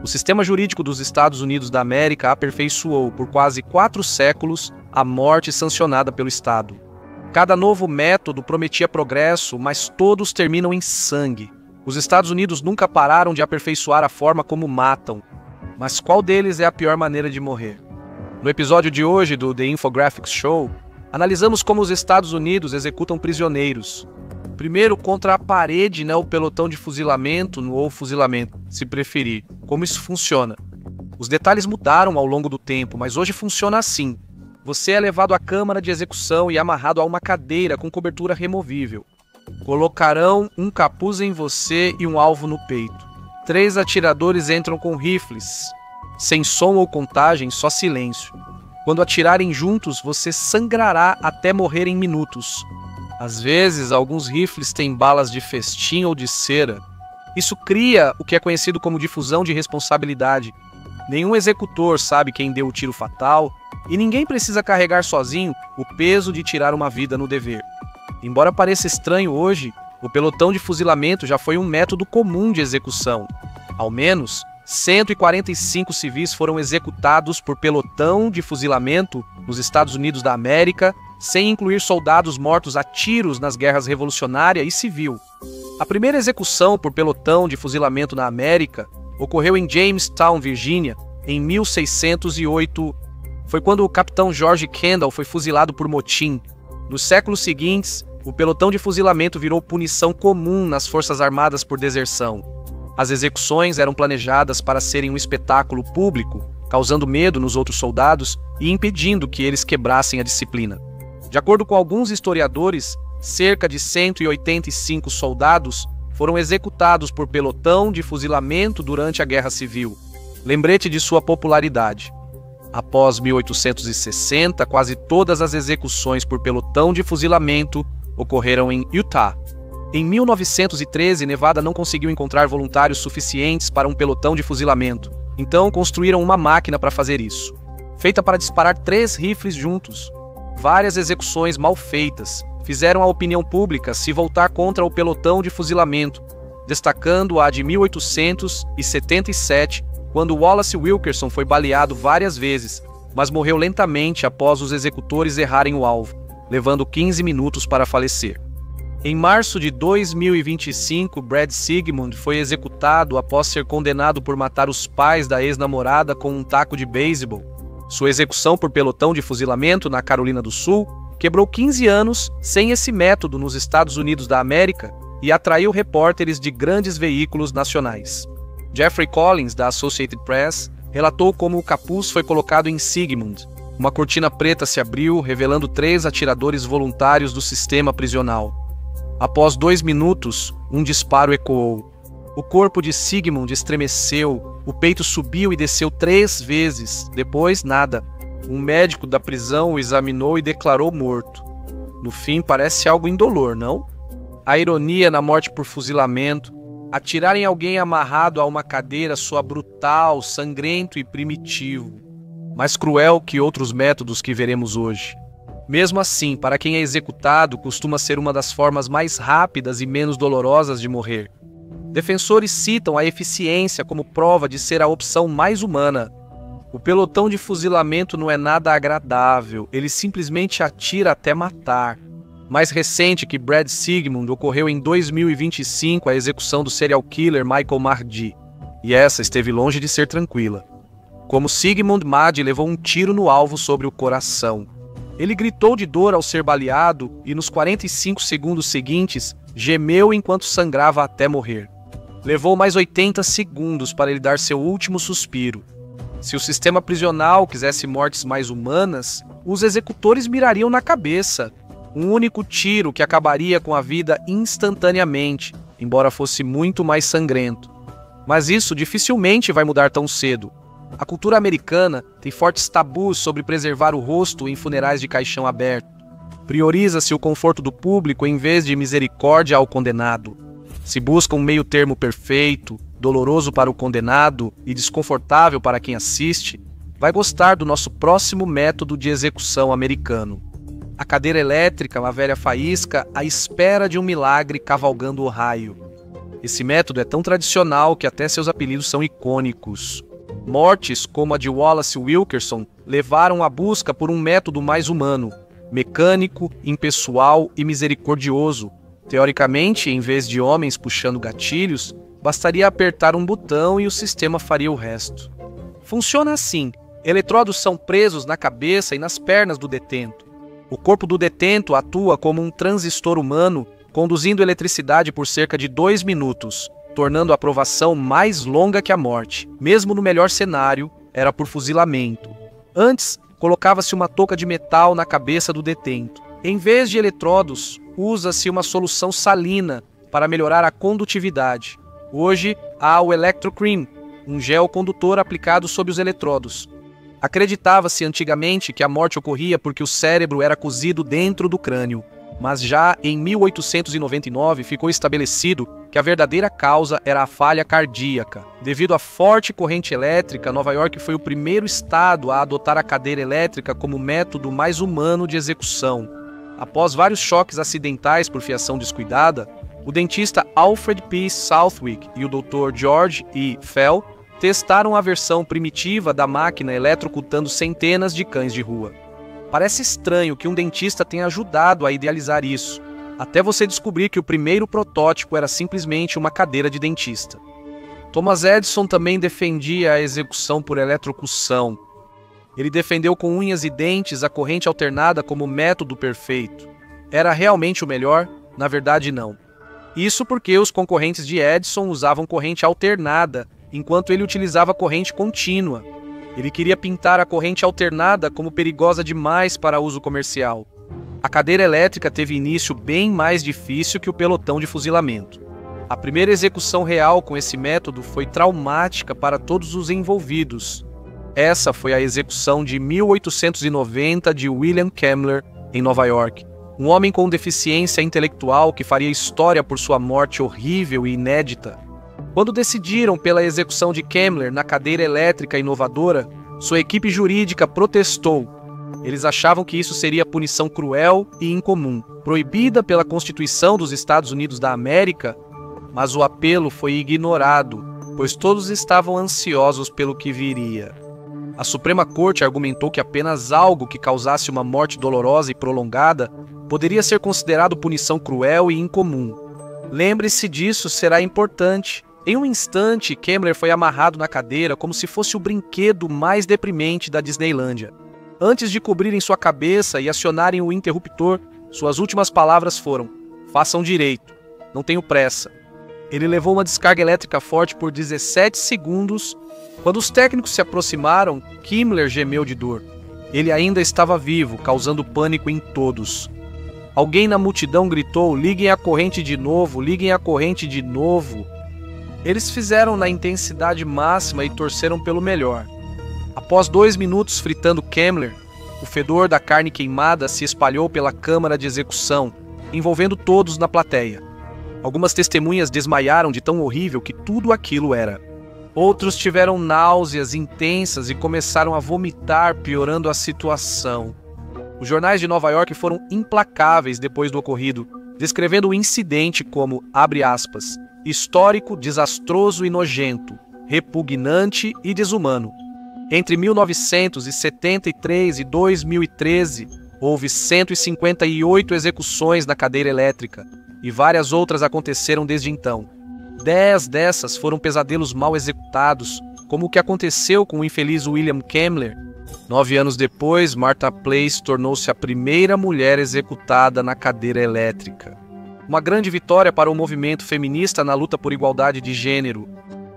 O sistema jurídico dos Estados Unidos da América aperfeiçoou por quase 4 séculos a morte sancionada pelo Estado. Cada novo método prometia progresso, mas todos terminam em sangue. Os Estados Unidos nunca pararam de aperfeiçoar a forma como matam. Mas qual deles é a pior maneira de morrer? No episódio de hoje do The Infographics Show, analisamos como os Estados Unidos executam prisioneiros. Primeiro, contra a parede, o pelotão de fuzilamento ou fuzilamento, se preferir. Como isso funciona? Os detalhes mudaram ao longo do tempo, mas hoje funciona assim. Você é levado à câmara de execução e amarrado a uma cadeira com cobertura removível. Colocarão um capuz em você e um alvo no peito. 3 atiradores entram com rifles. Sem som ou contagem, só silêncio. Quando atirarem juntos, você sangrará até morrer em minutos. Às vezes, alguns rifles têm balas de festim ou de cera. Isso cria o que é conhecido como difusão de responsabilidade. Nenhum executor sabe quem deu o tiro fatal e ninguém precisa carregar sozinho o peso de tirar uma vida no dever. Embora pareça estranho hoje, o pelotão de fuzilamento já foi um método comum de execução. Ao menos 145 civis foram executados por pelotão de fuzilamento nos Estados Unidos da América, sem incluir soldados mortos a tiros nas guerras revolucionária e civil. A primeira execução por pelotão de fuzilamento na América ocorreu em Jamestown, Virgínia, em 1608. Foi quando o capitão George Kendall foi fuzilado por motim. Nos séculos seguintes, o pelotão de fuzilamento virou punição comum nas Forças Armadas por deserção. As execuções eram planejadas para serem um espetáculo público, causando medo nos outros soldados e impedindo que eles quebrassem a disciplina. De acordo com alguns historiadores, cerca de 185 soldados foram executados por pelotão de fuzilamento durante a Guerra Civil. Lembrete de sua popularidade. Após 1860, quase todas as execuções por pelotão de fuzilamento ocorreram em Utah. Em 1913, Nevada não conseguiu encontrar voluntários suficientes para um pelotão de fuzilamento. Então construíram uma máquina para fazer isso, feita para disparar 3 rifles juntos. Várias execuções mal feitas fizeram a opinião pública se voltar contra o pelotão de fuzilamento, destacando a de 1877, quando Wallace Wilkerson foi baleado várias vezes, mas morreu lentamente após os executores errarem o alvo, levando 15 minutos para falecer. Em março de 2025, Brad Sigmund foi executado após ser condenado por matar os pais da ex-namorada com um taco de beisebol. Sua execução por pelotão de fuzilamento na Carolina do Sul quebrou 15 anos sem esse método nos Estados Unidos da América e atraiu repórteres de grandes veículos nacionais. Jeffrey Collins, da Associated Press, relatou como o capuz foi colocado em Sigmund. Uma cortina preta se abriu, revelando 3 atiradores voluntários do sistema prisional. Após 2 minutos, um disparo ecoou. O corpo de Sigmund estremeceu, o peito subiu e desceu 3 vezes, depois nada. Um médico da prisão o examinou e declarou morto. No fim, parece algo indolor, não? A ironia na morte por fuzilamento, atirar em alguém amarrado a uma cadeira soa brutal, sangrento e primitivo, mais cruel que outros métodos que veremos hoje. Mesmo assim, para quem é executado, costuma ser uma das formas mais rápidas e menos dolorosas de morrer. Defensores citam a eficiência como prova de ser a opção mais humana. O pelotão de fuzilamento não é nada agradável, ele simplesmente atira até matar. Mais recente que Brad Sigmund, ocorreu em 2025 a execução do serial killer Michael Mahdi, e essa esteve longe de ser tranquila. Como Sigmund, Mahdi levou um tiro no alvo sobre o coração. Ele gritou de dor ao ser baleado e nos 45 segundos seguintes gemeu enquanto sangrava até morrer. Levou mais 80 segundos para ele dar seu último suspiro. Se o sistema prisional quisesse mortes mais humanas, os executores mirariam na cabeça. Um único tiro que acabaria com a vida instantaneamente, embora fosse muito mais sangrento. Mas isso dificilmente vai mudar tão cedo. A cultura americana tem fortes tabus sobre preservar o rosto em funerais de caixão aberto. Prioriza-se o conforto do público em vez de misericórdia ao condenado. Se busca um meio termo perfeito, doloroso para o condenado e desconfortável para quem assiste, vai gostar do nosso próximo método de execução americano. A cadeira elétrica, uma velha faísca, à espera de um milagre cavalgando o raio. Esse método é tão tradicional que até seus apelidos são icônicos. Mortes como a de Wallace Wilkerson levaram à busca por um método mais humano, mecânico, impessoal e misericordioso. Teoricamente, em vez de homens puxando gatilhos, bastaria apertar um botão e o sistema faria o resto. Funciona assim: eletrodos são presos na cabeça e nas pernas do detento. O corpo do detento atua como um transistor humano, conduzindo eletricidade por cerca de 2 minutos, tornando a provação mais longa que a morte. Mesmo no melhor cenário, era por fuzilamento. Antes, colocava-se uma touca de metal na cabeça do detento. Em vez de eletrodos, usa-se uma solução salina para melhorar a condutividade. Hoje, há o Electrocream, um gel condutor aplicado sob os eletrodos. Acreditava-se antigamente que a morte ocorria porque o cérebro era cozido dentro do crânio, mas já em 1899 ficou estabelecido que a verdadeira causa era a falha cardíaca. Devido à forte corrente elétrica, Nova York foi o primeiro estado a adotar a cadeira elétrica como método mais humano de execução. Após vários choques acidentais por fiação descuidada, o dentista Alfred P. Southwick e o Dr. George E. Fell testaram a versão primitiva da máquina eletrocutando centenas de cães de rua. Parece estranho que um dentista tenha ajudado a idealizar isso, até você descobrir que o primeiro protótipo era simplesmente uma cadeira de dentista. Thomas Edison também defendia a execução por eletrocução. Ele defendeu com unhas e dentes a corrente alternada como método perfeito. Era realmente o melhor? Na verdade, não. Isso porque os concorrentes de Edison usavam corrente alternada, enquanto ele utilizava corrente contínua. Ele queria pintar a corrente alternada como perigosa demais para uso comercial. A cadeira elétrica teve início bem mais difícil que o pelotão de fuzilamento. A primeira execução real com esse método foi traumática para todos os envolvidos. Essa foi a execução de 1890 de William Kemmler, em Nova York. Um homem com deficiência intelectual que faria história por sua morte horrível e inédita. Quando decidiram pela execução de Kemmler na cadeira elétrica inovadora, sua equipe jurídica protestou. Eles achavam que isso seria punição cruel e incomum, proibida pela Constituição dos Estados Unidos da América, mas o apelo foi ignorado, pois todos estavam ansiosos pelo que viria. A Suprema Corte argumentou que apenas algo que causasse uma morte dolorosa e prolongada poderia ser considerado punição cruel e incomum. Lembre-se disso, será importante. Em um instante, Kemmler foi amarrado na cadeira como se fosse o brinquedo mais deprimente da Disneylândia. Antes de cobrirem sua cabeça e acionarem o interruptor, suas últimas palavras foram: "Façam direito, não tenho pressa." Ele levou uma descarga elétrica forte por 17 segundos. Quando os técnicos se aproximaram, Kemmler gemeu de dor. Ele ainda estava vivo, causando pânico em todos. Alguém na multidão gritou: "Liguem a corrente de novo, liguem a corrente de novo." Eles fizeram na intensidade máxima e torceram pelo melhor. Após 2 minutos fritando Kemmler, o fedor da carne queimada se espalhou pela câmara de execução, envolvendo todos na plateia. Algumas testemunhas desmaiaram de tão horrível que tudo aquilo era. Outros tiveram náuseas intensas e começaram a vomitar, piorando a situação. Os jornais de Nova York foram implacáveis depois do ocorrido, descrevendo o incidente como, abre aspas, histórico, desastroso e nojento, repugnante e desumano. Entre 1973 e 2013, houve 158 execuções na cadeira elétrica, e várias outras aconteceram desde então. 10 dessas foram pesadelos mal executados, como o que aconteceu com o infeliz William Kemmler. 9 anos depois, Martha Place tornou-se a primeira mulher executada na cadeira elétrica. Uma grande vitória para o movimento feminista na luta por igualdade de gênero.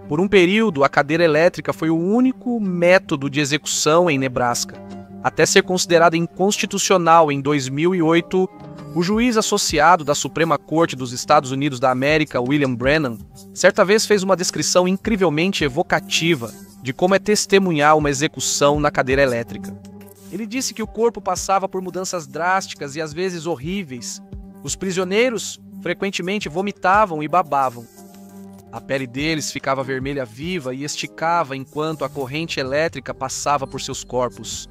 Por um período, a cadeira elétrica foi o único método de execução em Nebraska. Até ser considerada inconstitucional em 2008, o juiz associado da Suprema Corte dos Estados Unidos da América, William Brennan, certa vez fez uma descrição incrivelmente evocativa de como é testemunhar uma execução na cadeira elétrica. Ele disse que o corpo passava por mudanças drásticas e às vezes horríveis. Os prisioneiros frequentemente vomitavam e babavam. A pele deles ficava vermelha viva e esticava enquanto a corrente elétrica passava por seus corpos.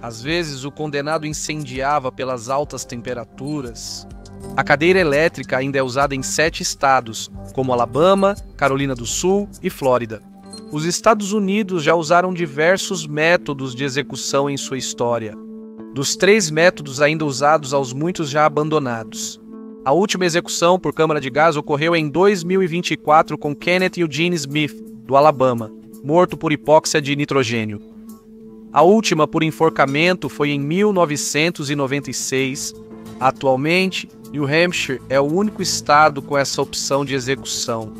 Às vezes o condenado incendiava pelas altas temperaturas. A cadeira elétrica ainda é usada em 7 estados, como Alabama, Carolina do Sul e Flórida. Os Estados Unidos já usaram diversos métodos de execução em sua história. Dos 3 métodos ainda usados aos muitos já abandonados. A última execução por câmara de gás ocorreu em 2024 com Kenneth Eugene Smith, do Alabama, morto por hipóxia de nitrogênio. A última por enforcamento foi em 1996. Atualmente, New Hampshire é o único estado com essa opção de execução.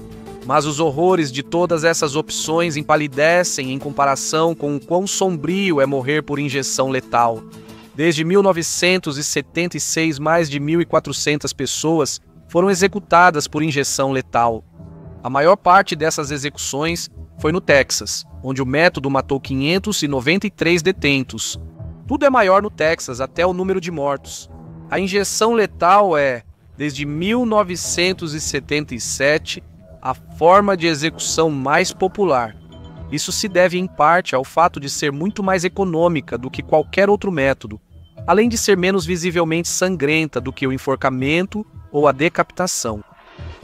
Mas os horrores de todas essas opções empalidecem em comparação com o quão sombrio é morrer por injeção letal. Desde 1976, mais de 1.400 pessoas foram executadas por injeção letal. A maior parte dessas execuções foi no Texas, onde o método matou 593 detentos. Tudo é maior no Texas, até o número de mortos. A injeção letal é, desde 1977, a forma de execução mais popular. Isso se deve em parte ao fato de ser muito mais econômica do que qualquer outro método, além de ser menos visivelmente sangrenta do que o enforcamento ou a decapitação.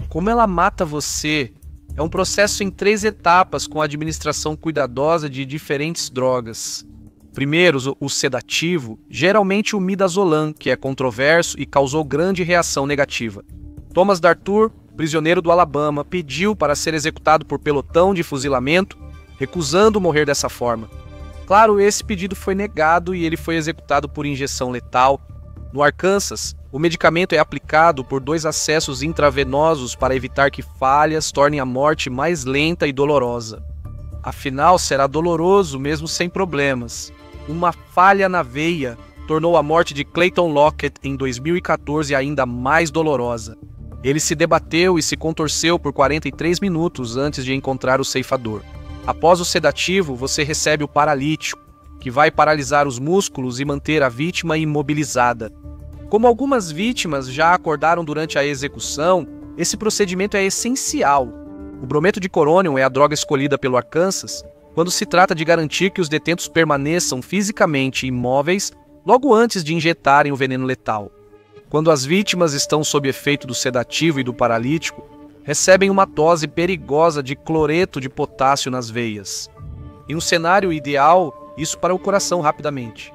Como ela mata você? É um processo em 3 etapas com a administração cuidadosa de diferentes drogas. Primeiro, o sedativo, geralmente o midazolam, que é controverso e causou grande reação negativa. Thomas Dartour, prisioneiro do Alabama, pediu para ser executado por pelotão de fuzilamento, recusando morrer dessa forma. Claro, esse pedido foi negado e ele foi executado por injeção letal. No Arkansas, o medicamento é aplicado por 2 acessos intravenosos para evitar que falhas tornem a morte mais lenta e dolorosa. Afinal, será doloroso mesmo sem problemas. Uma falha na veia tornou a morte de Clayton Lockett em 2014 ainda mais dolorosa. Ele se debateu e se contorceu por 43 minutos antes de encontrar o ceifador. Após o sedativo, você recebe o paralítico, que vai paralisar os músculos e manter a vítima imobilizada. Como algumas vítimas já acordaram durante a execução, esse procedimento é essencial. O brometo de corônio é a droga escolhida pelo Arkansas quando se trata de garantir que os detentos permaneçam fisicamente imóveis logo antes de injetarem o veneno letal. Quando as vítimas estão sob efeito do sedativo e do paralítico, recebem uma dose perigosa de cloreto de potássio nas veias. Em um cenário ideal, isso para o coração rapidamente.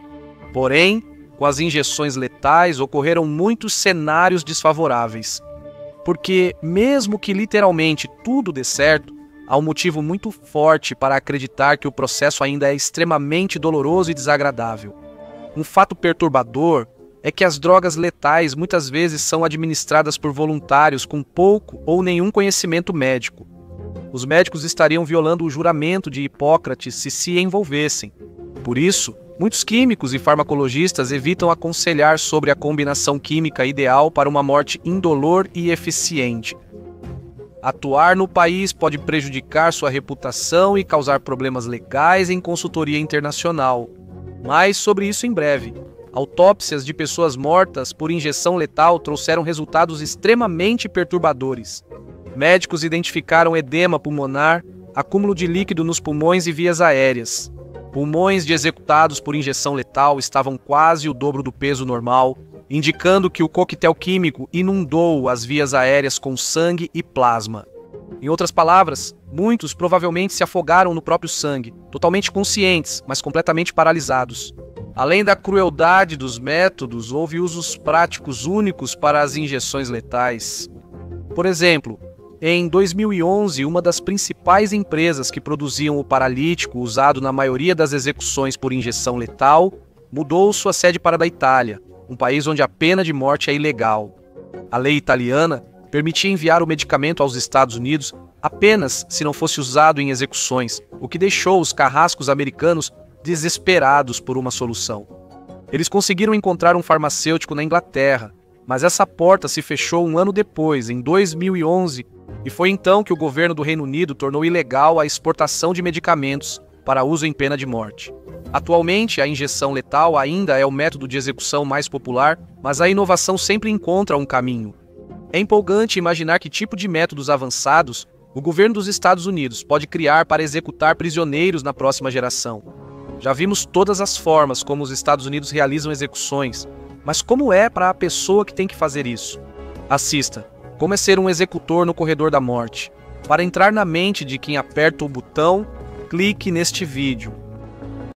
Porém, com as injeções letais ocorreram muitos cenários desfavoráveis. Porque, mesmo que literalmente tudo dê certo, há um motivo muito forte para acreditar que o processo ainda é extremamente doloroso e desagradável. Um fato perturbador é que as drogas letais muitas vezes são administradas por voluntários com pouco ou nenhum conhecimento médico. Os médicos estariam violando o juramento de Hipócrates se envolvessem. Por isso, muitos químicos e farmacologistas evitam aconselhar sobre a combinação química ideal para uma morte indolor e eficiente. Atuar no país pode prejudicar sua reputação e causar problemas legais em consultoria internacional. Mas sobre isso em breve. Autópsias de pessoas mortas por injeção letal trouxeram resultados extremamente perturbadores. Médicos identificaram edema pulmonar, acúmulo de líquido nos pulmões e vias aéreas. Pulmões de executados por injeção letal estavam quase o dobro do peso normal, indicando que o coquetel químico inundou as vias aéreas com sangue e plasma. Em outras palavras, muitos provavelmente se afogaram no próprio sangue, totalmente conscientes, mas completamente paralisados. Além da crueldade dos métodos, houve usos práticos únicos para as injeções letais. Por exemplo, em 2011, uma das principais empresas que produziam o paralítico usado na maioria das execuções por injeção letal mudou sua sede para a da Itália, um país onde a pena de morte é ilegal. A lei italiana permitia enviar o medicamento aos Estados Unidos apenas se não fosse usado em execuções, o que deixou os carrascos americanos desesperados por uma solução. Eles conseguiram encontrar um farmacêutico na Inglaterra, mas essa porta se fechou um ano depois, em 2011, e foi então que o governo do Reino Unido tornou ilegal a exportação de medicamentos para uso em pena de morte. Atualmente, a injeção letal ainda é o método de execução mais popular, mas a inovação sempre encontra um caminho. É empolgante imaginar que tipo de métodos avançados o governo dos Estados Unidos pode criar para executar prisioneiros na próxima geração. Já vimos todas as formas como os Estados Unidos realizam execuções, mas como é para a pessoa que tem que fazer isso? Assista Como é Ser um Executor no Corredor da Morte. Para entrar na mente de quem aperta o botão, clique neste vídeo.